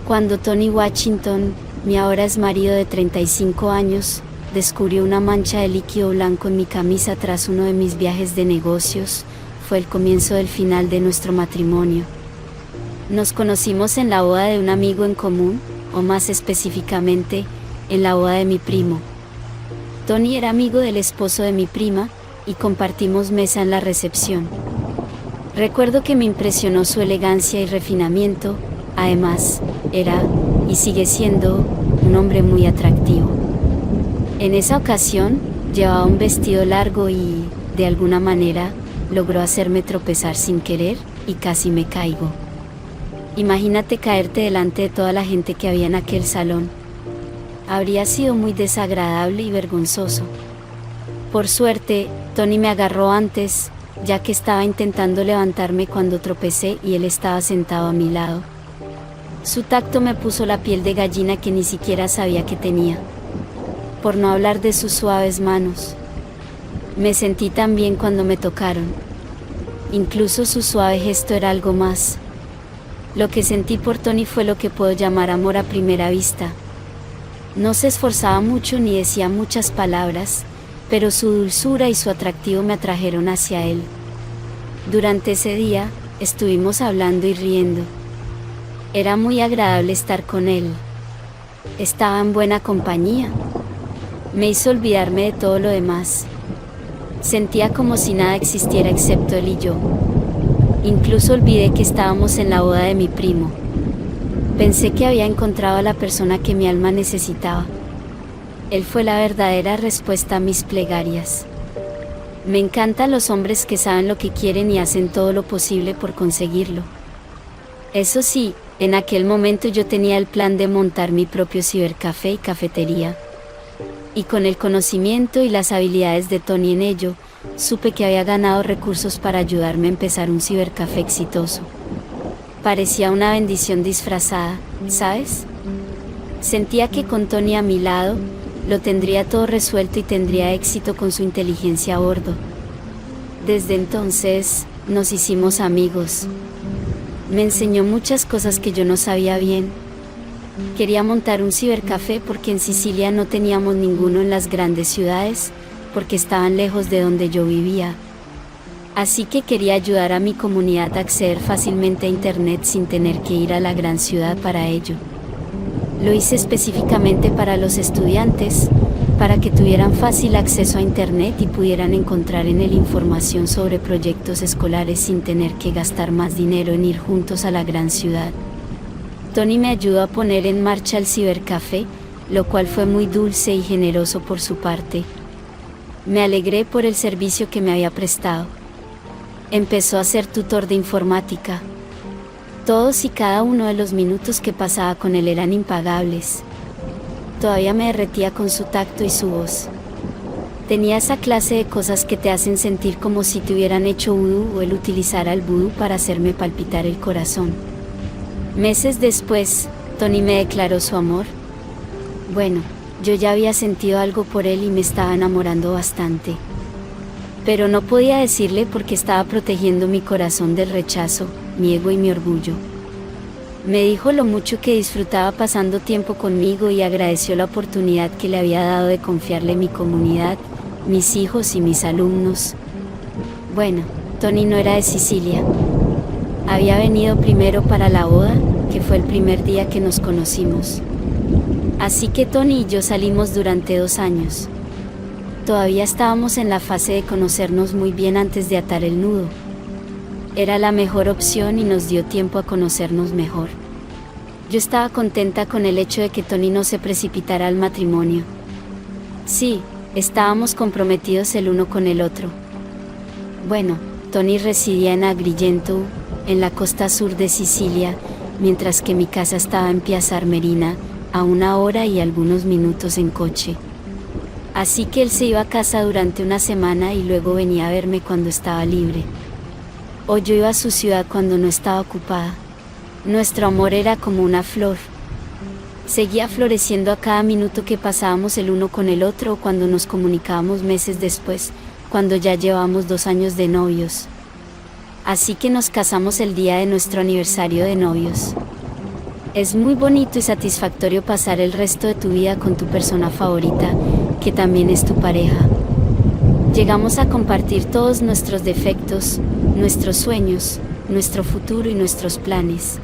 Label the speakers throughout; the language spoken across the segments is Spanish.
Speaker 1: Cuando Tony Washington, mi ahora exmarido de 35 años, descubrió una mancha de líquido blanco en mi camisa tras uno de mis viajes de negocios, fue el comienzo del final de nuestro matrimonio. Nos conocimos en la boda de un amigo en común, o más específicamente, en la boda de mi primo. Tony era amigo del esposo de mi prima, y compartimos mesa en la recepción. Recuerdo que me impresionó su elegancia y refinamiento, además, era, y sigue siendo, un hombre muy atractivo. En esa ocasión, llevaba un vestido largo y, de alguna manera, logró hacerme tropezar sin querer, y casi me caigo. Imagínate caerte delante de toda la gente que había en aquel salón. Habría sido muy desagradable y vergonzoso. Por suerte, Tony me agarró antes, ya que estaba intentando levantarme cuando tropecé y él estaba sentado a mi lado. Su tacto me puso la piel de gallina que ni siquiera sabía que tenía. Por no hablar de sus suaves manos. Me sentí tan bien cuando me tocaron. Incluso su suave gesto era algo más. Lo que sentí por Tony fue lo que puedo llamar amor a primera vista. No se esforzaba mucho ni decía muchas palabras, pero su dulzura y su atractivo me atrajeron hacia él. Durante ese día, estuvimos hablando y riendo. Era muy agradable estar con él. Estaba en buena compañía. Me hizo olvidarme de todo lo demás. Sentía como si nada existiera excepto él y yo. Incluso olvidé que estábamos en la boda de mi primo. Pensé que había encontrado a la persona que mi alma necesitaba. Él fue la verdadera respuesta a mis plegarias. Me encantan los hombres que saben lo que quieren y hacen todo lo posible por conseguirlo. Eso sí, en aquel momento yo tenía el plan de montar mi propio cibercafé y cafetería. Y con el conocimiento y las habilidades de Tony en ello, supe que había ganado recursos para ayudarme a empezar un cibercafé exitoso. Parecía una bendición disfrazada, ¿sabes? Sentía que con Tony a mi lado, lo tendría todo resuelto y tendría éxito con su inteligencia a bordo. Desde entonces, nos hicimos amigos. Me enseñó muchas cosas que yo no sabía bien. Quería montar un cibercafé porque en Sicilia no teníamos ninguno en las grandes ciudades, porque estaban lejos de donde yo vivía. Así que quería ayudar a mi comunidad a acceder fácilmente a Internet sin tener que ir a la gran ciudad para ello. Lo hice específicamente para los estudiantes, para que tuvieran fácil acceso a Internet y pudieran encontrar en él información sobre proyectos escolares sin tener que gastar más dinero en ir juntos a la gran ciudad. Tony me ayudó a poner en marcha el cibercafé, lo cual fue muy dulce y generoso por su parte. Me alegré por el servicio que me había prestado. Empezó a ser tutor de informática. Todos y cada uno de los minutos que pasaba con él eran impagables. Todavía me derretía con su tacto y su voz. Tenía esa clase de cosas que te hacen sentir como si te hubieran hecho vudú o él utilizara el vudú para hacerme palpitar el corazón. Meses después, Tony me declaró su amor. Bueno, yo ya había sentido algo por él y me estaba enamorando bastante. Pero no podía decirle porque estaba protegiendo mi corazón del rechazo, mi ego y mi orgullo. Me dijo lo mucho que disfrutaba pasando tiempo conmigo y agradeció la oportunidad que le había dado de confiarle mi comunidad, mis hijos y mis alumnos. Bueno, Tony no era de Sicilia. Había venido primero para la boda, que fue el primer día que nos conocimos. Así que Tony y yo salimos durante 2 años. Todavía estábamos en la fase de conocernos muy bien antes de atar el nudo. Era la mejor opción y nos dio tiempo a conocernos mejor. Yo estaba contenta con el hecho de que Tony no se precipitara al matrimonio. Sí, estábamos comprometidos el uno con el otro. Bueno, Tony residía en Agrigento, en la costa sur de Sicilia, mientras que mi casa estaba en Piazza Armerina, a 1 hora y algunos minutos en coche. Así que él se iba a casa durante una semana y luego venía a verme cuando estaba libre. O yo iba a su ciudad cuando no estaba ocupada. Nuestro amor era como una flor. Seguía floreciendo a cada minuto que pasábamos el uno con el otro o cuando nos comunicábamos meses después, cuando ya llevábamos 2 años de novios. Así que nos casamos el día de nuestro aniversario de novios. Es muy bonito y satisfactorio pasar el resto de tu vida con tu persona favorita, que también es tu pareja. Llegamos a compartir todos nuestros defectos, nuestros sueños, nuestro futuro y nuestros planes.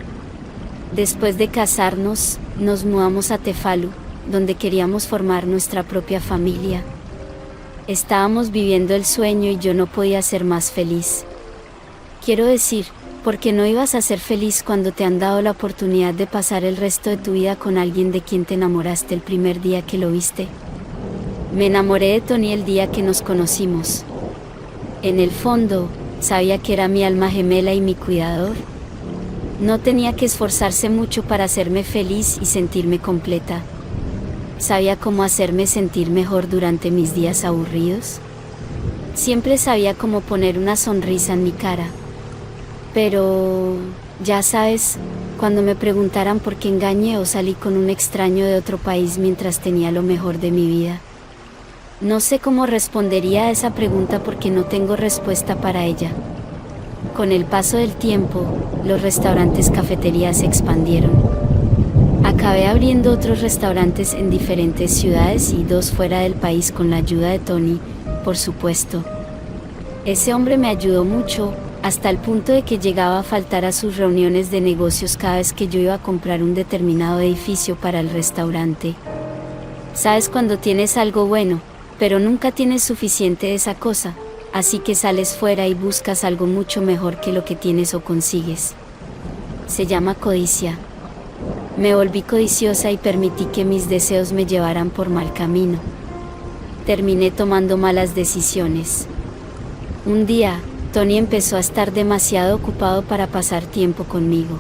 Speaker 1: Después de casarnos, nos mudamos a Tefalu, donde queríamos formar nuestra propia familia. Estábamos viviendo el sueño y yo no podía ser más feliz. Quiero decir, ¿por qué no ibas a ser feliz cuando te han dado la oportunidad de pasar el resto de tu vida con alguien de quien te enamoraste el primer día que lo viste? Me enamoré de Tony el día que nos conocimos. En el fondo, sabía que era mi alma gemela y mi cuidador. No tenía que esforzarse mucho para hacerme feliz y sentirme completa. Sabía cómo hacerme sentir mejor durante mis días aburridos. Siempre sabía cómo poner una sonrisa en mi cara. Pero, ya sabes, cuando me preguntaran por qué engañé o salí con un extraño de otro país mientras tenía lo mejor de mi vida. No sé cómo respondería a esa pregunta porque no tengo respuesta para ella. Con el paso del tiempo, los restaurantes cafeterías se expandieron. Acabé abriendo otros restaurantes en diferentes ciudades y 2 fuera del país con la ayuda de Tony, por supuesto. Ese hombre me ayudó mucho, hasta el punto de que llegaba a faltar a sus reuniones de negocios cada vez que yo iba a comprar un determinado edificio para el restaurante. Sabes cuando tienes algo bueno, pero nunca tienes suficiente de esa cosa, así que sales fuera y buscas algo mucho mejor que lo que tienes o consigues. Se llama codicia. Me volví codiciosa y permití que mis deseos me llevaran por mal camino. Terminé tomando malas decisiones. Un día, Tony empezó a estar demasiado ocupado para pasar tiempo conmigo.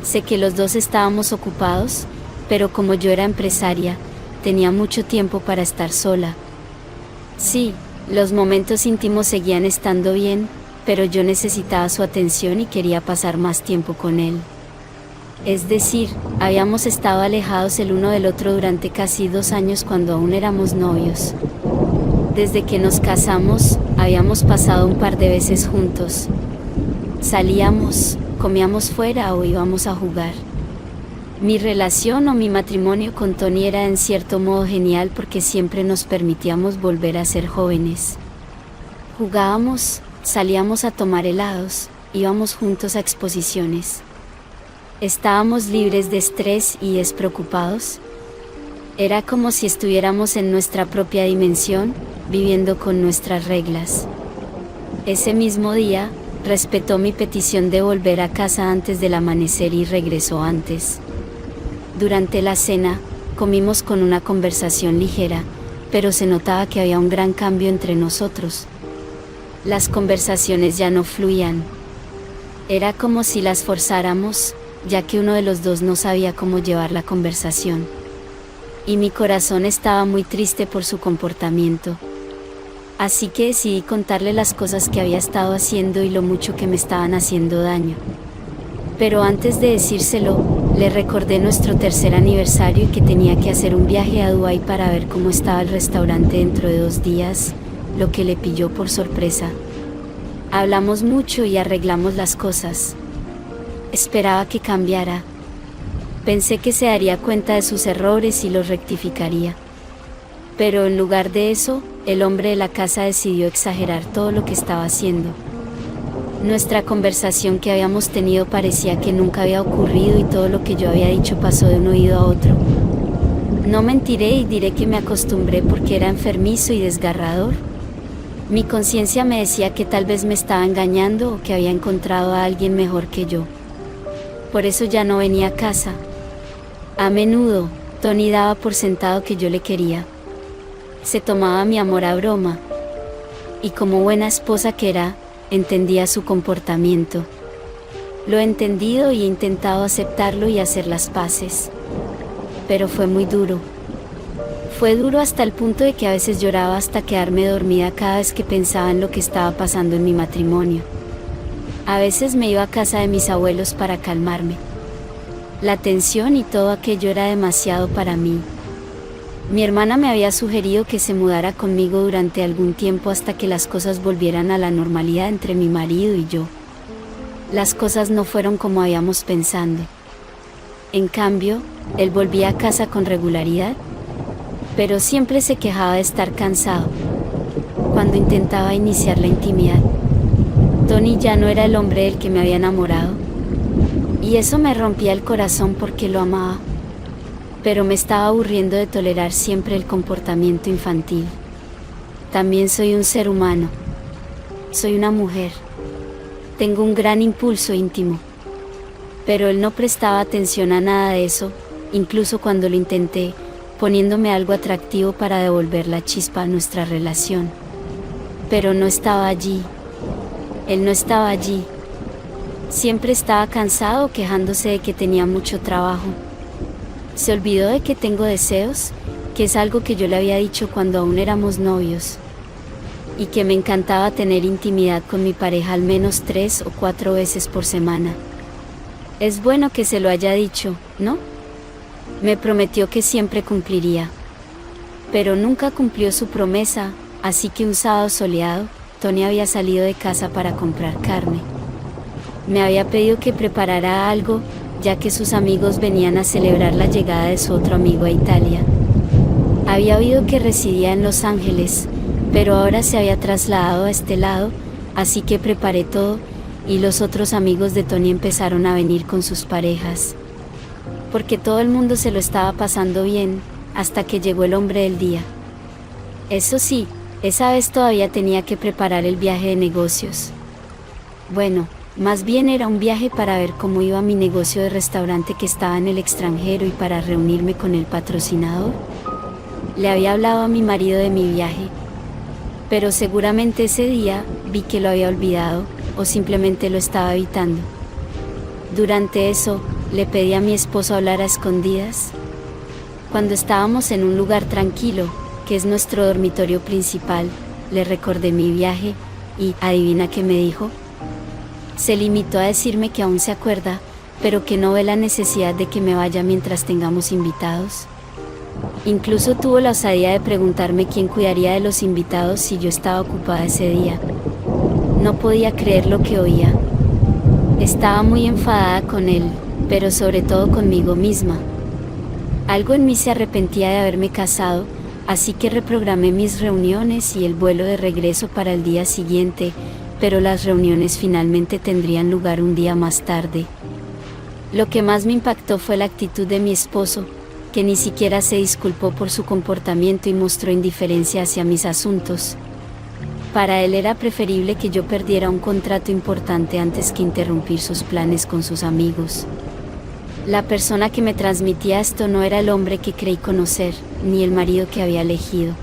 Speaker 1: Sé que los dos estábamos ocupados, pero como yo era empresaria, tenía mucho tiempo para estar sola. Sí, los momentos íntimos seguían estando bien, pero yo necesitaba su atención y quería pasar más tiempo con él. Es decir, habíamos estado alejados el uno del otro durante casi 2 años cuando aún éramos novios. Desde que nos casamos, habíamos pasado un par de veces juntos. Salíamos, comíamos fuera o íbamos a jugar. Mi relación o mi matrimonio con Tony era en cierto modo genial porque siempre nos permitíamos volver a ser jóvenes. Jugábamos, salíamos a tomar helados, íbamos juntos a exposiciones. Estábamos libres de estrés y despreocupados. Era como si estuviéramos en nuestra propia dimensión, viviendo con nuestras reglas. Ese mismo día, respetó mi petición de volver a casa antes del amanecer y regresó antes. Durante la cena, comimos con una conversación ligera, pero se notaba que había un gran cambio entre nosotros. Las conversaciones ya no fluían. Era como si las forzáramos, ya que uno de los dos no sabía cómo llevar la conversación. Y mi corazón estaba muy triste por su comportamiento. Así que decidí contarle las cosas que había estado haciendo y lo mucho que me estaban haciendo daño. Pero antes de decírselo, le recordé nuestro 3er aniversario y que tenía que hacer un viaje a Dubái para ver cómo estaba el restaurante dentro de 2 días, lo que le pilló por sorpresa. Hablamos mucho y arreglamos las cosas. Esperaba que cambiara. Pensé que se daría cuenta de sus errores y los rectificaría. Pero en lugar de eso, el hombre de la casa decidió exagerar todo lo que estaba haciendo. Nuestra conversación que habíamos tenido parecía que nunca había ocurrido y todo lo que yo había dicho pasó de un oído a otro. No mentiré y diré que me acostumbré porque era enfermizo y desgarrador. Mi conciencia me decía que tal vez me estaba engañando o que había encontrado a alguien mejor que yo. Por eso ya no venía a casa. A menudo, Tony daba por sentado que yo le quería. Se tomaba mi amor a broma. Y como buena esposa que era, entendía su comportamiento. Lo he entendido y he intentado aceptarlo y hacer las paces. Pero fue muy duro. Fue duro hasta el punto de que a veces lloraba hasta quedarme dormida cada vez que pensaba en lo que estaba pasando en mi matrimonio. A veces me iba a casa de mis abuelos para calmarme. La tensión y todo aquello era demasiado para mí. Mi hermana me había sugerido que se mudara conmigo durante algún tiempo hasta que las cosas volvieran a la normalidad entre mi marido y yo. Las cosas no fueron como habíamos pensado. En cambio, él volvía a casa con regularidad, pero siempre se quejaba de estar cansado. Cuando intentaba iniciar la intimidad, Tony ya no era el hombre del que me había enamorado, y eso me rompía el corazón porque lo amaba, pero me estaba aburriendo de tolerar siempre el comportamiento infantil. También soy un ser humano, soy una mujer, tengo un gran impulso íntimo, pero él no prestaba atención a nada de eso, incluso cuando lo intenté, poniéndome algo atractivo para devolver la chispa a nuestra relación. Pero no estaba allí. Él no estaba allí. Siempre estaba cansado, quejándose de que tenía mucho trabajo. Se olvidó de que tengo deseos, que es algo que yo le había dicho cuando aún éramos novios, y que me encantaba tener intimidad con mi pareja al menos 3 o 4 veces por semana. Es bueno que se lo haya dicho, ¿no? Me prometió que siempre cumpliría. Pero nunca cumplió su promesa, así que un sábado soleado, Tony había salido de casa para comprar carne. Me había pedido que preparara algo, ya que sus amigos venían a celebrar la llegada de su otro amigo a Italia. Había oído que residía en Los Ángeles, pero ahora se había trasladado a este lado, así que preparé todo, y los otros amigos de Tony empezaron a venir con sus parejas. Porque todo el mundo se lo estaba pasando bien, hasta que llegó el hombre del día. Eso sí, esa vez todavía tenía que preparar el viaje de negocios. Bueno, más bien era un viaje para ver cómo iba mi negocio de restaurante que estaba en el extranjero y para reunirme con el patrocinador. Le había hablado a mi marido de mi viaje, pero seguramente ese día vi que lo había olvidado, o simplemente lo estaba evitando. Durante eso, le pedí a mi esposo hablar a escondidas. Cuando estábamos en un lugar tranquilo, que es nuestro dormitorio principal, le recordé mi viaje, y ¿adivina qué me dijo? Se limitó a decirme que aún se acuerda, pero que no ve la necesidad de que me vaya mientras tengamos invitados. Incluso tuvo la osadía de preguntarme quién cuidaría de los invitados si yo estaba ocupada ese día. No podía creer lo que oía. Estaba muy enfadada con él, pero sobre todo conmigo misma. Algo en mí se arrepentía de haberme casado, así que reprogramé mis reuniones y el vuelo de regreso para el día siguiente, pero las reuniones finalmente tendrían lugar un día más tarde. Lo que más me impactó fue la actitud de mi esposo, que ni siquiera se disculpó por su comportamiento y mostró indiferencia hacia mis asuntos. Para él era preferible que yo perdiera un contrato importante antes que interrumpir sus planes con sus amigos. La persona que me transmitía esto no era el hombre que creí conocer, ni el marido que había elegido.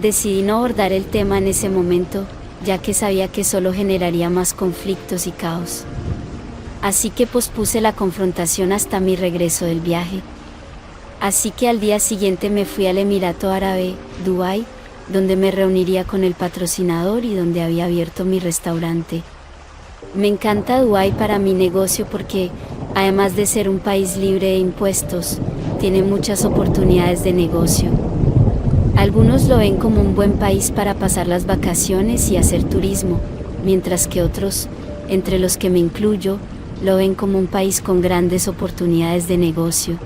Speaker 1: Decidí no abordar el tema en ese momento, ya que sabía que solo generaría más conflictos y caos. Así que pospuse la confrontación hasta mi regreso del viaje. Así que al día siguiente me fui al Emirato Árabe, Dubái, donde me reuniría con el patrocinador y donde había abierto mi restaurante. Me encanta Dubái para mi negocio porque, además de ser un país libre de impuestos, tiene muchas oportunidades de negocio. Algunos lo ven como un buen país para pasar las vacaciones y hacer turismo, mientras que otros, entre los que me incluyo, lo ven como un país con grandes oportunidades de negocio.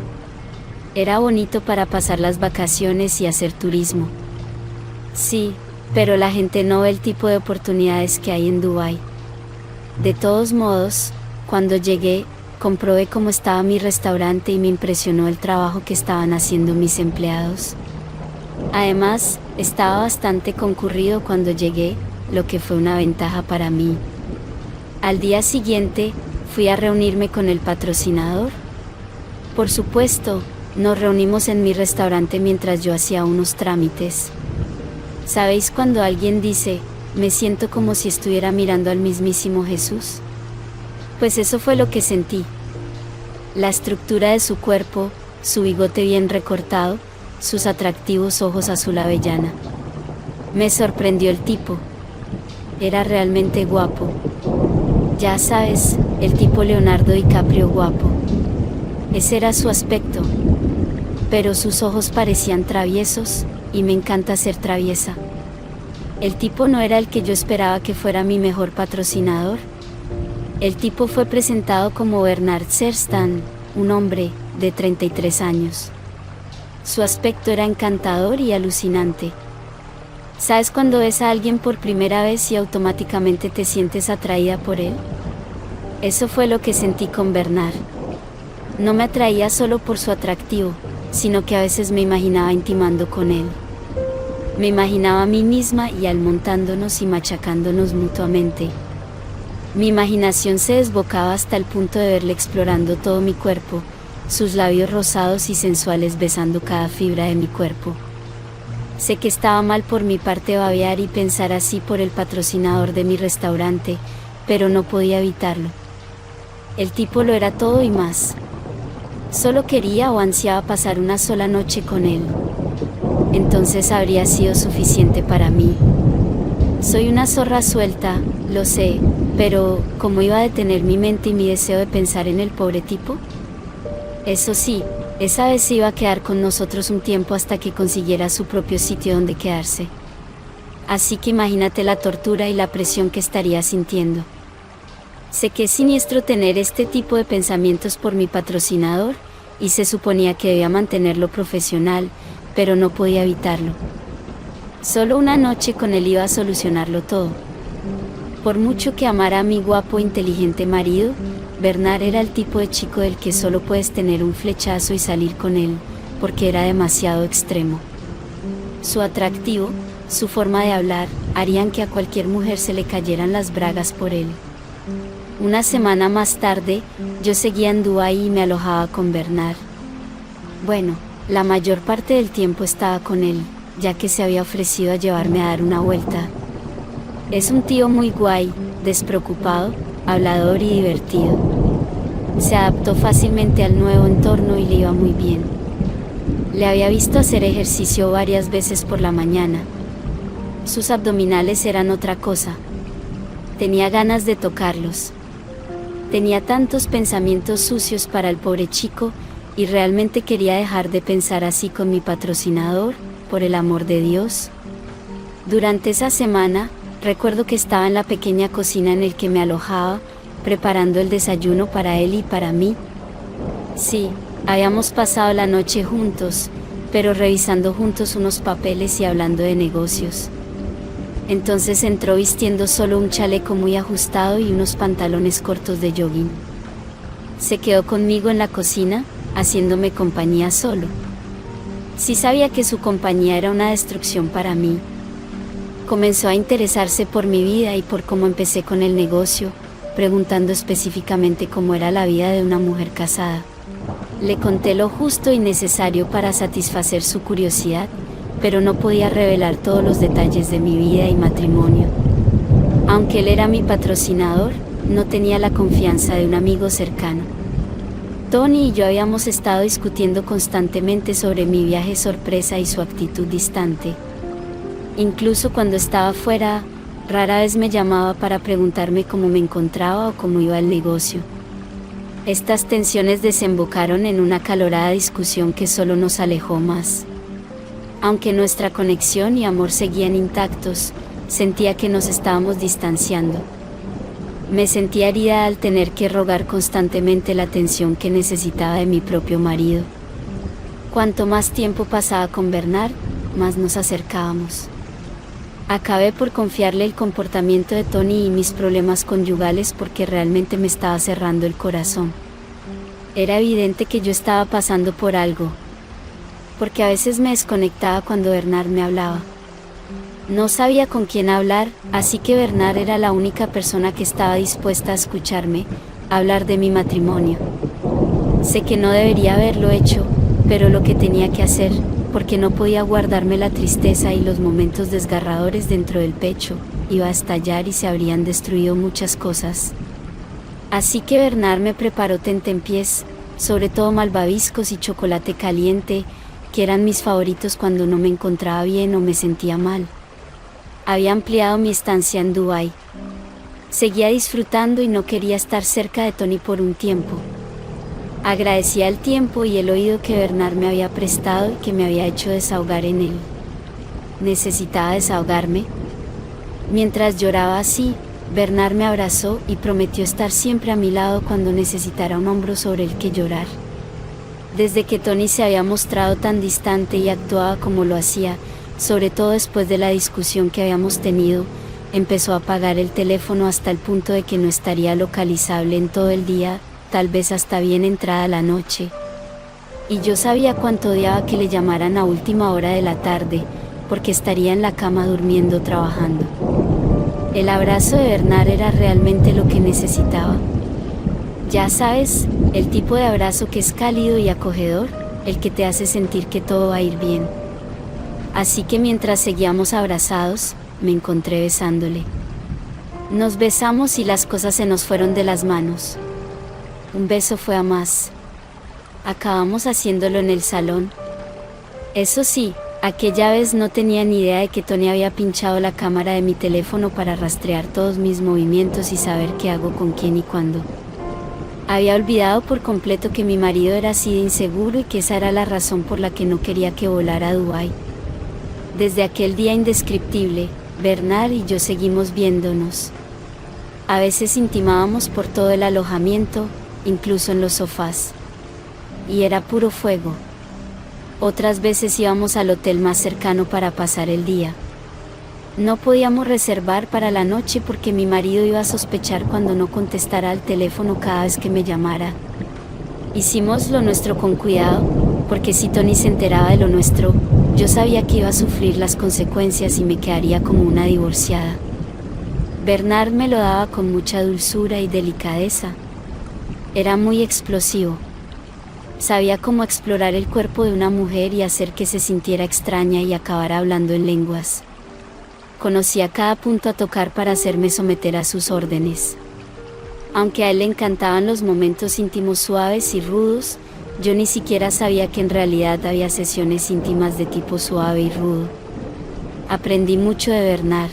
Speaker 1: Era bonito para pasar las vacaciones y hacer turismo. Sí, pero la gente no ve el tipo de oportunidades que hay en Dubái. De todos modos, cuando llegué, comprobé cómo estaba mi restaurante y me impresionó el trabajo que estaban haciendo mis empleados. Además, estaba bastante concurrido cuando llegué, lo que fue una ventaja para mí. Al día siguiente, fui a reunirme con el patrocinador. Por supuesto, nos reunimos en mi restaurante mientras yo hacía unos trámites. ¿Sabéis cuando alguien dice, me siento como si estuviera mirando al mismísimo Jesús? Pues eso fue lo que sentí. La estructura de su cuerpo, su bigote bien recortado, sus atractivos ojos azul avellana. Me sorprendió el tipo. Era realmente guapo. Ya sabes, el tipo Leonardo DiCaprio guapo. Ese era su aspecto. Pero sus ojos parecían traviesos, y me encanta ser traviesa. El tipo no era el que yo esperaba que fuera mi mejor patrocinador. El tipo fue presentado como Bernard Serstan, un hombre, de 33 años. Su aspecto era encantador y alucinante. ¿Sabes cuando ves a alguien por primera vez y automáticamente te sientes atraída por él? Eso fue lo que sentí con Bernard. No me atraía solo por su atractivo, sino que a veces me imaginaba intimando con él. Me imaginaba a mí misma y él montándonos y machacándonos mutuamente. Mi imaginación se desbocaba hasta el punto de verle explorando todo mi cuerpo, sus labios rosados y sensuales besando cada fibra de mi cuerpo. Sé que estaba mal por mi parte babear y pensar así por el patrocinador de mi restaurante, pero no podía evitarlo. El tipo lo era todo y más. Solo quería o ansiaba pasar una sola noche con él. Entonces habría sido suficiente para mí. Soy una zorra suelta, lo sé, pero ¿cómo iba a detener mi mente y mi deseo de pensar en el pobre tipo? Eso sí, esa vez se iba a quedar con nosotros un tiempo hasta que consiguiera su propio sitio donde quedarse. Así que imagínate la tortura y la presión que estaría sintiendo. Sé que es siniestro tener este tipo de pensamientos por mi patrocinador, y se suponía que debía mantenerlo profesional, pero no podía evitarlo. Solo una noche con él iba a solucionarlo todo. Por mucho que amara a mi guapo e inteligente marido, Bernard era el tipo de chico del que solo puedes tener un flechazo y salir con él, porque era demasiado extremo. Su atractivo, su forma de hablar, harían que a cualquier mujer se le cayeran las bragas por él. Una semana más tarde, yo seguía en Dubái y me alojaba con Bernard. Bueno, la mayor parte del tiempo estaba con él, ya que se había ofrecido a llevarme a dar una vuelta. Es un tío muy guay, despreocupado, hablador y divertido. Se adaptó fácilmente al nuevo entorno y le iba muy bien. Le había visto hacer ejercicio varias veces por la mañana. Sus abdominales eran otra cosa. Tenía ganas de tocarlos. Tenía tantos pensamientos sucios para el pobre chico, y realmente quería dejar de pensar así con mi patrocinador, por el amor de Dios. Durante esa semana, recuerdo que estaba en la pequeña cocina en el que me alojaba, preparando el desayuno para él y para mí. Sí, habíamos pasado la noche juntos, pero revisando juntos unos papeles y hablando de negocios. Entonces entró vistiendo solo un chaleco muy ajustado y unos pantalones cortos de jogging. Se quedó conmigo en la cocina, haciéndome compañía solo. Sí sabía que su compañía era una destrucción para mí. Comenzó a interesarse por mi vida y por cómo empecé con el negocio, preguntando específicamente cómo era la vida de una mujer casada. Le conté lo justo y necesario para satisfacer su curiosidad, pero no podía revelar todos los detalles de mi vida y matrimonio. Aunque él era mi patrocinador, no tenía la confianza de un amigo cercano. Tony y yo habíamos estado discutiendo constantemente sobre mi viaje sorpresa y su actitud distante. Incluso cuando estaba fuera, rara vez me llamaba para preguntarme cómo me encontraba o cómo iba el negocio. Estas tensiones desembocaron en una acalorada discusión que solo nos alejó más. Aunque nuestra conexión y amor seguían intactos, sentía que nos estábamos distanciando. Me sentía herida al tener que rogar constantemente la atención que necesitaba de mi propio marido. Cuanto más tiempo pasaba con Bernard, más nos acercábamos. Acabé por confiarle el comportamiento de Tony y mis problemas conyugales porque realmente me estaba cerrando el corazón. Era evidente que yo estaba pasando por algo, porque a veces me desconectaba cuando Bernard me hablaba. No sabía con quién hablar, así que Bernard era la única persona que estaba dispuesta a escucharme, hablar de mi matrimonio. Sé que no debería haberlo hecho, pero lo que tenía que hacer, porque no podía guardarme la tristeza y los momentos desgarradores dentro del pecho, iba a estallar y se habrían destruido muchas cosas. Así que Bernard me preparó tentempiés, sobre todo malvaviscos y chocolate caliente, que eran mis favoritos cuando no me encontraba bien o me sentía mal. Había ampliado mi estancia en Dubái. Seguía disfrutando y no quería estar cerca de Tony por un tiempo. Agradecía el tiempo y el oído que Bernard me había prestado y que me había hecho desahogar en él. ¿Necesitaba desahogarme? Mientras lloraba así, Bernard me abrazó y prometió estar siempre a mi lado cuando necesitara un hombro sobre el que llorar. Desde que Tony se había mostrado tan distante y actuaba como lo hacía, sobre todo después de la discusión que habíamos tenido, empezó a apagar el teléfono hasta el punto de que no estaría localizable en todo el día, tal vez hasta bien entrada la noche. Y yo sabía cuánto odiaba que le llamaran a última hora de la tarde, porque estaría en la cama durmiendo trabajando. El abrazo de Bernard era realmente lo que necesitaba. Ya sabes, el tipo de abrazo que es cálido y acogedor, el que te hace sentir que todo va a ir bien. Así que mientras seguíamos abrazados, me encontré besándole. Nos besamos y las cosas se nos fueron de las manos. Un beso fue a más. Acabamos haciéndolo en el salón. Eso sí, aquella vez no tenía ni idea de que Tony había pinchado la cámara de mi teléfono para rastrear todos mis movimientos y saber qué hago con quién y cuándo. Había olvidado por completo que mi marido era así de inseguro y que esa era la razón por la que no quería que volara a Dubái. Desde aquel día indescriptible, Bernard y yo seguimos viéndonos. A veces intimábamos por todo el alojamiento, incluso en los sofás. Y era puro fuego. Otras veces íbamos al hotel más cercano para pasar el día. No podíamos reservar para la noche porque mi marido iba a sospechar cuando no contestara al teléfono cada vez que me llamara. Hicimos lo nuestro con cuidado, porque si Tony se enteraba de lo nuestro, yo sabía que iba a sufrir las consecuencias y me quedaría como una divorciada. Bernard me lo daba con mucha dulzura y delicadeza. Era muy explosivo. Sabía cómo explorar el cuerpo de una mujer y hacer que se sintiera extraña y acabara hablando en lenguas. Conocía cada punto a tocar para hacerme someter a sus órdenes. Aunque a él le encantaban los momentos íntimos suaves y rudos, yo ni siquiera sabía que en realidad había sesiones íntimas de tipo suave y rudo. Aprendí mucho de Bernard.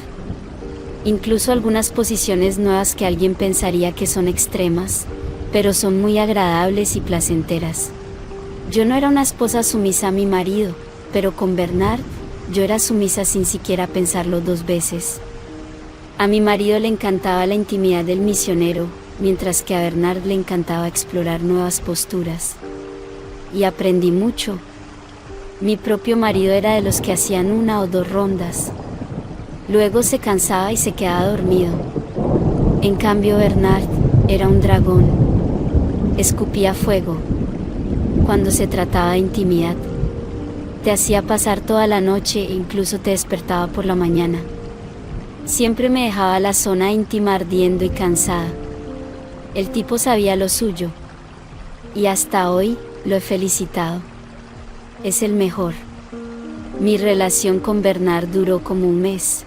Speaker 1: Incluso algunas posiciones nuevas que alguien pensaría que son extremas, pero son muy agradables y placenteras. Yo no era una esposa sumisa a mi marido, pero con Bernard, yo era sumisa sin siquiera pensarlo dos veces. A mi marido le encantaba la intimidad del misionero, mientras que a Bernard le encantaba explorar nuevas posturas. Y aprendí mucho. Mi propio marido era de los que hacían una o dos rondas. Luego se cansaba y se quedaba dormido. En cambio Bernard era un dragón. Escupía fuego. Cuando se trataba de intimidad, te hacía pasar toda la noche e incluso te despertaba por la mañana. Siempre me dejaba la zona íntima ardiendo y cansada. El tipo sabía lo suyo. Y hasta hoy lo he felicitado. Es el mejor. Mi relación con Bernard duró como un mes.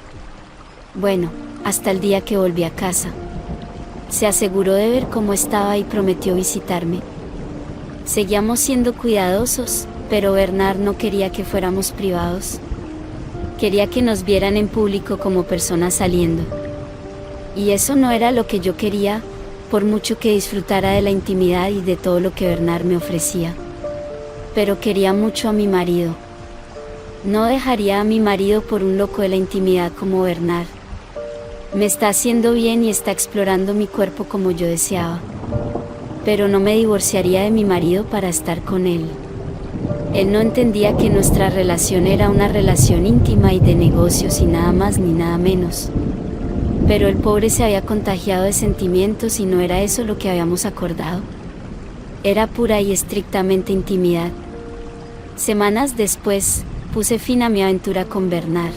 Speaker 1: Bueno, hasta el día que volví a casa. Se aseguró de ver cómo estaba y prometió visitarme. Seguíamos siendo cuidadosos, pero Bernard no quería que fuéramos privados. Quería que nos vieran en público como personas saliendo. Y eso no era lo que yo quería, por mucho que disfrutara de la intimidad y de todo lo que Bernard me ofrecía. Pero quería mucho a mi marido. No dejaría a mi marido por un loco de la intimidad como Bernard. Me está haciendo bien y está explorando mi cuerpo como yo deseaba. Pero no me divorciaría de mi marido para estar con él. Él no entendía que nuestra relación era una relación íntima y de negocios y nada más ni nada menos. Pero el pobre se había contagiado de sentimientos y no era eso lo que habíamos acordado. Era pura y estrictamente intimidad. Semanas después, puse fin a mi aventura con Bernard.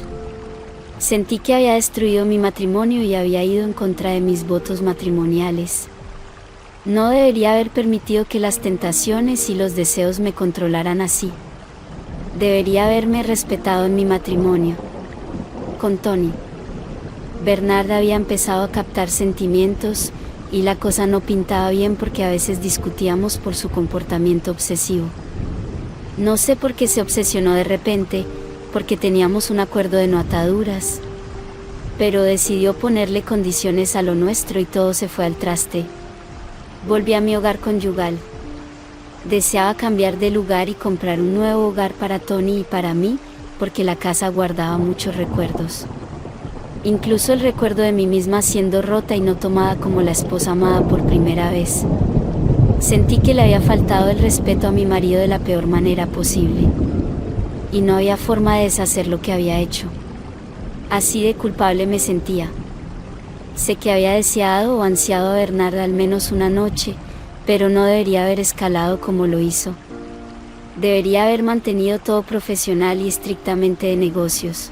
Speaker 1: Sentí que había destruido mi matrimonio y había ido en contra de mis votos matrimoniales. No debería haber permitido que las tentaciones y los deseos me controlaran así. Debería haberme respetado en mi matrimonio. Con Tony. Bernard había empezado a captar sentimientos, y la cosa no pintaba bien porque a veces discutíamos por su comportamiento obsesivo. No sé por qué se obsesionó de repente, porque teníamos un acuerdo de no ataduras. Pero decidió ponerle condiciones a lo nuestro y todo se fue al traste. Volví a mi hogar conyugal. Deseaba cambiar de lugar y comprar un nuevo hogar para Tony y para mí, porque la casa guardaba muchos recuerdos. Incluso el recuerdo de mí misma siendo rota y no tomada como la esposa amada por primera vez. Sentí que le había faltado el respeto a mi marido de la peor manera posible. Y no había forma de deshacer lo que había hecho. Así de culpable me sentía. Sé que había deseado o ansiado a Bernard al menos una noche, pero no debería haber escalado como lo hizo. Debería haber mantenido todo profesional y estrictamente de negocios.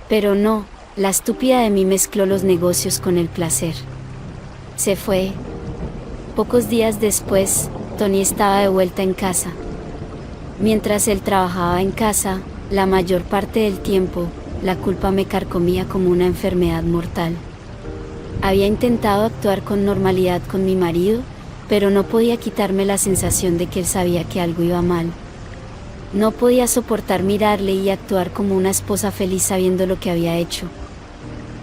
Speaker 1: Pero no, la estúpida de mí mezcló los negocios con el placer. Se fue. Pocos días después, Tony estaba de vuelta en casa. Mientras él trabajaba en casa, la mayor parte del tiempo, la culpa me carcomía como una enfermedad mortal. Había intentado actuar con normalidad con mi marido, pero no podía quitarme la sensación de que él sabía que algo iba mal. No podía soportar mirarle y actuar como una esposa feliz sabiendo lo que había hecho.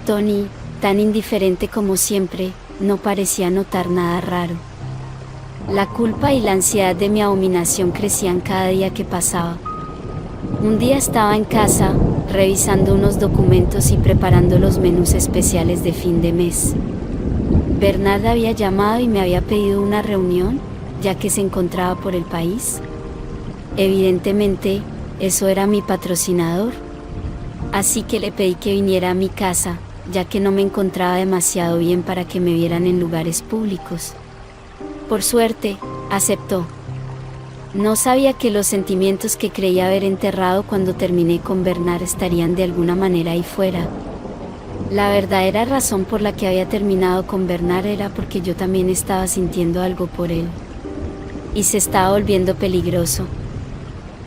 Speaker 1: Tony, tan indiferente como siempre, no parecía notar nada raro. La culpa y la ansiedad de mi abominación crecían cada día que pasaba. Un día estaba en casa, revisando unos documentos y preparando los menús especiales de fin de mes. Bernard había llamado y me había pedido una reunión, ya que se encontraba por el país. Evidentemente, eso era mi patrocinador. Así que le pedí que viniera a mi casa, ya que no me encontraba demasiado bien para que me vieran en lugares públicos. Por suerte, aceptó. No sabía que los sentimientos que creía haber enterrado cuando terminé con Bernard estarían de alguna manera ahí fuera. La verdadera razón por la que había terminado con Bernard era porque yo también estaba sintiendo algo por él. Y se estaba volviendo peligroso.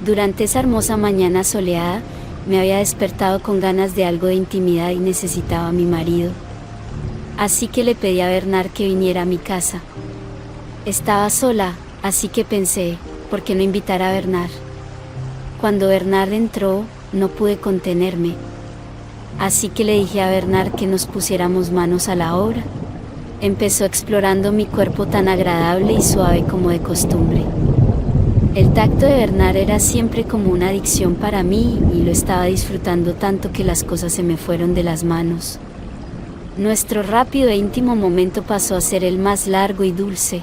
Speaker 1: Durante esa hermosa mañana soleada, me había despertado con ganas de algo de intimidad y necesitaba a mi marido. Así que le pedí a Bernard que viniera a mi casa. Estaba sola, así que pensé, ¿por qué no invitar a Bernard? Cuando Bernard entró, no pude contenerme. Así que le dije a Bernard que nos pusiéramos manos a la obra. Empezó explorando mi cuerpo tan agradable y suave como de costumbre. El tacto de Bernard era siempre como una adicción para mí y lo estaba disfrutando tanto que las cosas se me fueron de las manos. Nuestro rápido e íntimo momento pasó a ser el más largo y dulce.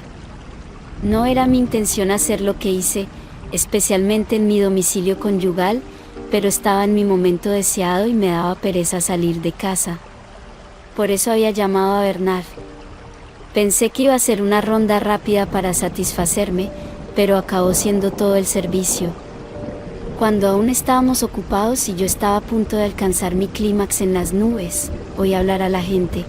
Speaker 1: No era mi intención hacer lo que hice, especialmente en mi domicilio conyugal, pero estaba en mi momento deseado y me daba pereza salir de casa. Por eso había llamado a Bernard. Pensé que iba a ser una ronda rápida para satisfacerme, pero acabó siendo todo el servicio. Cuando aún estábamos ocupados y yo estaba a punto de alcanzar mi clímax en las nubes, oí hablar a la gente.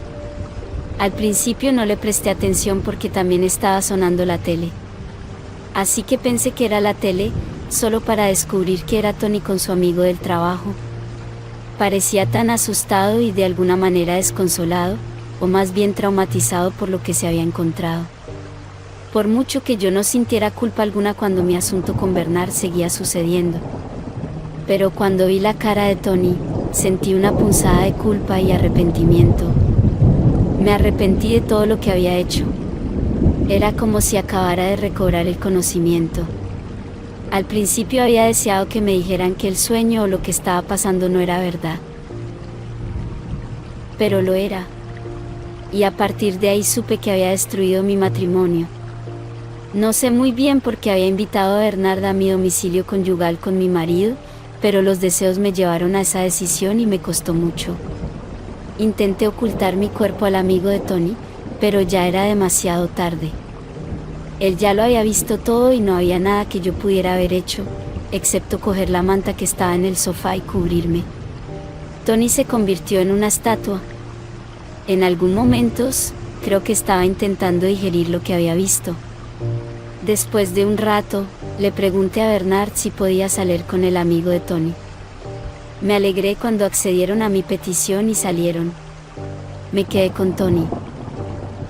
Speaker 1: Al principio no le presté atención porque también estaba sonando la tele. Así que pensé que era la tele, solo para descubrir que era Tony con su amigo del trabajo. Parecía tan asustado y de alguna manera desconsolado, o más bien traumatizado por lo que se había encontrado. Por mucho que yo no sintiera culpa alguna cuando mi asunto con Bernard seguía sucediendo. Pero cuando vi la cara de Tony, sentí una punzada de culpa y arrepentimiento. Me arrepentí de todo lo que había hecho. Era como si acabara de recobrar el conocimiento. Al principio había deseado que me dijeran que el sueño o lo que estaba pasando no era verdad. Pero lo era. Y a partir de ahí supe que había destruido mi matrimonio. No sé muy bien por qué había invitado a Bernard a mi domicilio conyugal con mi marido, pero los deseos me llevaron a esa decisión y me costó mucho. Intenté ocultar mi cuerpo al amigo de Tony, pero ya era demasiado tarde. Él ya lo había visto todo y no había nada que yo pudiera haber hecho, excepto coger la manta que estaba en el sofá y cubrirme. Tony se convirtió en una estatua. En algún momento, creo que estaba intentando digerir lo que había visto. Después de un rato, le pregunté a Bernard si podía salir con el amigo de Tony. Me alegré cuando accedieron a mi petición y salieron. Me quedé con Tony.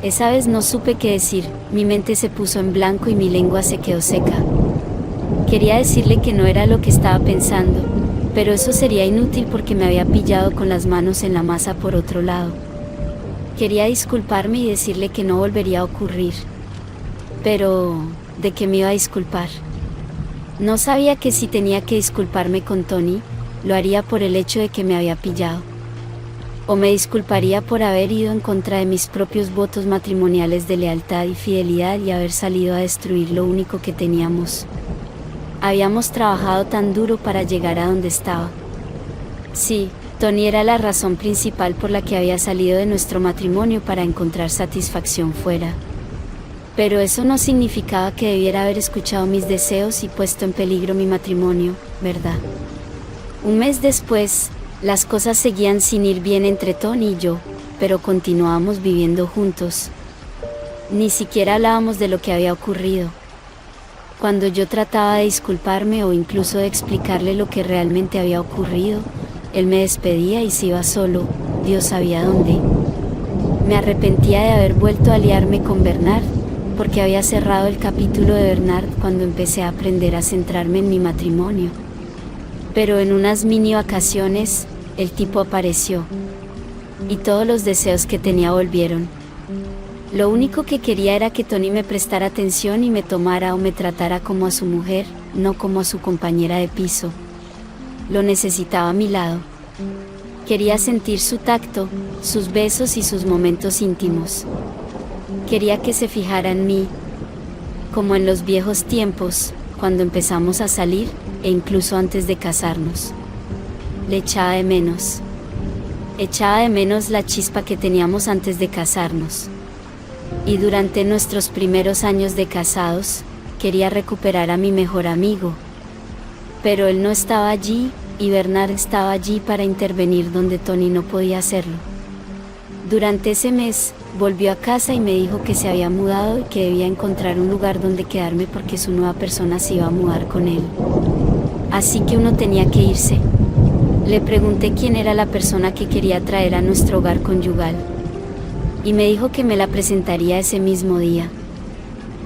Speaker 1: Esa vez no supe qué decir, mi mente se puso en blanco y mi lengua se quedó seca. Quería decirle que no era lo que estaba pensando, pero eso sería inútil porque me había pillado con las manos en la masa por otro lado. Quería disculparme y decirle que no volvería a ocurrir. Pero, ¿de qué me iba a disculpar? No sabía que si tenía que disculparme con Tony, lo haría por el hecho de que me había pillado. o me disculparía por haber ido en contra de mis propios votos matrimoniales de lealtad y fidelidad y haber salido a destruir lo único que teníamos. Habíamos trabajado tan duro para llegar a donde estaba. Sí, Tony era la razón principal por la que había salido de nuestro matrimonio para encontrar satisfacción fuera. Pero eso no significaba que debiera haber escuchado mis deseos y puesto en peligro mi matrimonio, ¿verdad? Un mes después, las cosas seguían sin ir bien entre Tony y yo, pero continuábamos viviendo juntos. Ni siquiera hablábamos de lo que había ocurrido. Cuando yo trataba de disculparme o incluso de explicarle lo que realmente había ocurrido, él me despedía y se iba solo, Dios sabía dónde. Me arrepentía de haber vuelto a aliarme con Bernard, porque había cerrado el capítulo de Bernard cuando empecé a aprender a centrarme en mi matrimonio. Pero en unas mini vacaciones, el tipo apareció. Y todos los deseos que tenía volvieron. Lo único que quería era que Tony me prestara atención y me tomara o me tratara como a su mujer, no como a su compañera de piso. Lo necesitaba a mi lado. Quería sentir su tacto, sus besos y sus momentos íntimos. Quería que se fijara en mí, como en los viejos tiempos, cuando empezamos a salir, e incluso antes de casarnos. Le echaba de menos. Echaba de menos la chispa que teníamos antes de casarnos. Y durante nuestros primeros años de casados, quería recuperar a mi mejor amigo. Pero él no estaba allí, y Bernard estaba allí para intervenir donde Tony no podía hacerlo. Durante ese mes, volvió a casa y me dijo que se había mudado y que debía encontrar un lugar donde quedarme porque su nueva persona se iba a mudar con él. Así que uno tenía que irse. Le pregunté quién era la persona que quería traer a nuestro hogar conyugal. Y me dijo que me la presentaría ese mismo día.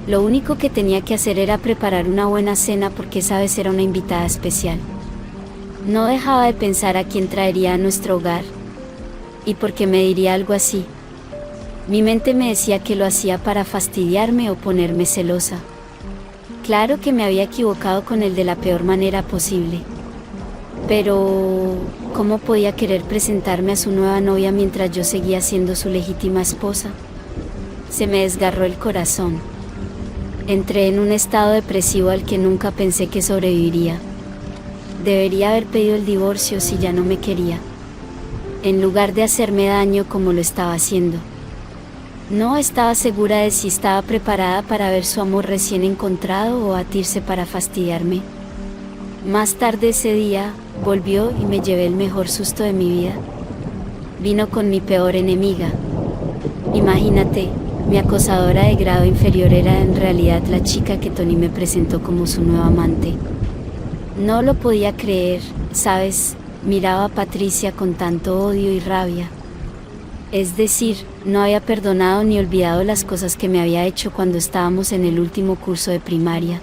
Speaker 1: Lo único que tenía que hacer era preparar una buena cena porque esa vez era una invitada especial. No dejaba de pensar a quién traería a nuestro hogar. ¿Y por qué me diría algo así? Mi mente me decía que lo hacía para fastidiarme o ponerme celosa. Claro que me había equivocado con él de la peor manera posible. Pero, ¿cómo podía querer presentarme a su nueva novia mientras yo seguía siendo su legítima esposa? Se me desgarró el corazón. Entré en un estado depresivo al que nunca pensé que sobreviviría. Debería haber pedido el divorcio si ya no me quería, en lugar de hacerme daño como lo estaba haciendo. No estaba segura de si estaba preparada para ver su amor recién encontrado o batirse para fastidiarme. Más tarde ese día, volvió y me llevé el mejor susto de mi vida. Vino con mi peor enemiga. Imagínate, mi acosadora de grado inferior era en realidad la chica que Tony me presentó como su nueva amante. No lo podía creer, ¿sabes? Miraba a Patricia con tanto odio y rabia. Es decir, no había perdonado ni olvidado las cosas que me había hecho cuando estábamos en el último curso de primaria.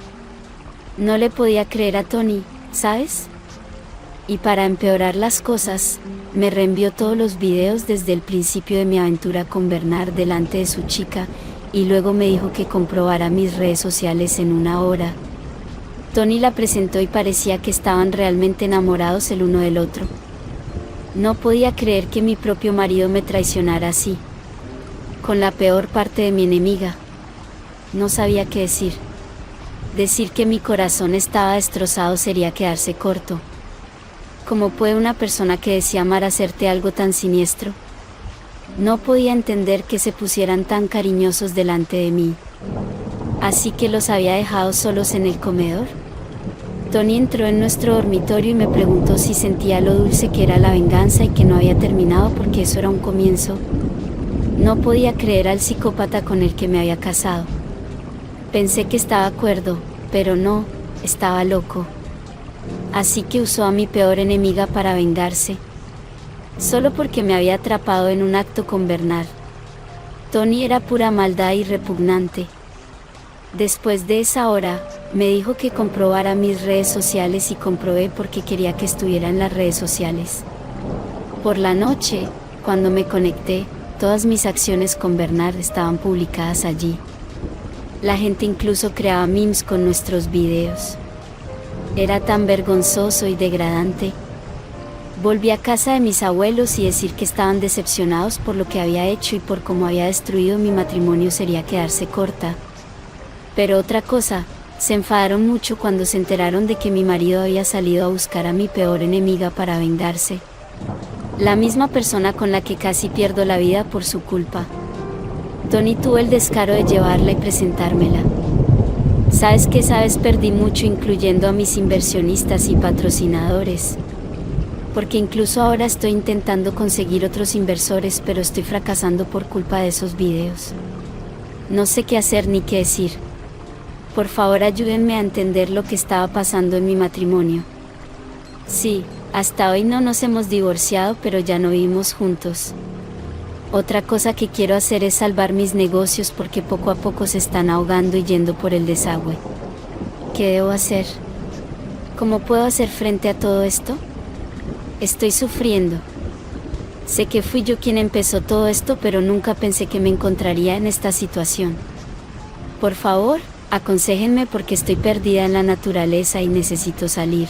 Speaker 1: No le podía creer a Tony, ¿sabes? Y para empeorar las cosas, me reenvió todos los videos desde el principio de mi aventura con Bernard delante de su chica, y luego me dijo que comprobara mis redes sociales en una hora. Tony la presentó y parecía que estaban realmente enamorados el uno del otro. No podía creer que mi propio marido me traicionara así, con la peor parte de mi enemiga. No sabía qué decir. Decir que mi corazón estaba destrozado sería quedarse corto. ¿Cómo puede una persona que desea amar hacerte algo tan siniestro? No podía entender que se pusieran tan cariñosos delante de mí. ¿Así que los había dejado solos en el comedor? Tony entró en nuestro dormitorio y me preguntó si sentía lo dulce que era la venganza y que no había terminado porque eso era un comienzo. No podía creer al psicópata con el que me había casado. Pensé que estaba cuerdo, pero no, estaba loco. Así que usó a mi peor enemiga para vengarse. Solo porque me había atrapado en un acto con Bernard. Tony era pura maldad y repugnante. Después de esa hora, me dijo que comprobara mis redes sociales y comprobé porque quería que estuviera en las redes sociales. Por la noche, cuando me conecté, todas mis acciones con Bernard estaban publicadas allí. La gente incluso creaba memes con nuestros videos. Era tan vergonzoso y degradante. Volví a casa de mis abuelos y decir que estaban decepcionados por lo que había hecho y por cómo había destruido mi matrimonio sería quedarse corta. Pero otra cosa, se enfadaron mucho cuando se enteraron de que mi marido había salido a buscar a mi peor enemiga para vengarse. La misma persona con la que casi pierdo la vida por su culpa. Tony tuvo el descaro de llevarla y presentármela. ¿Sabes qué? Sabes, perdí mucho incluyendo a mis inversionistas y patrocinadores. Porque incluso ahora estoy intentando conseguir otros inversores, pero estoy fracasando por culpa de esos videos. No sé qué hacer ni qué decir. Por favor, ayúdenme a entender lo que estaba pasando en mi matrimonio. Sí, hasta hoy no nos hemos divorciado, pero ya no vivimos juntos. Otra cosa que quiero hacer es salvar mis negocios porque poco a poco se están ahogando y yendo por el desagüe. ¿Qué debo hacer? ¿Cómo puedo hacer frente a todo esto? Estoy sufriendo. Sé que fui yo quien empezó todo esto, pero nunca pensé que me encontraría en esta situación. Por favor, aconséjenme porque estoy perdida en la naturaleza y necesito salir.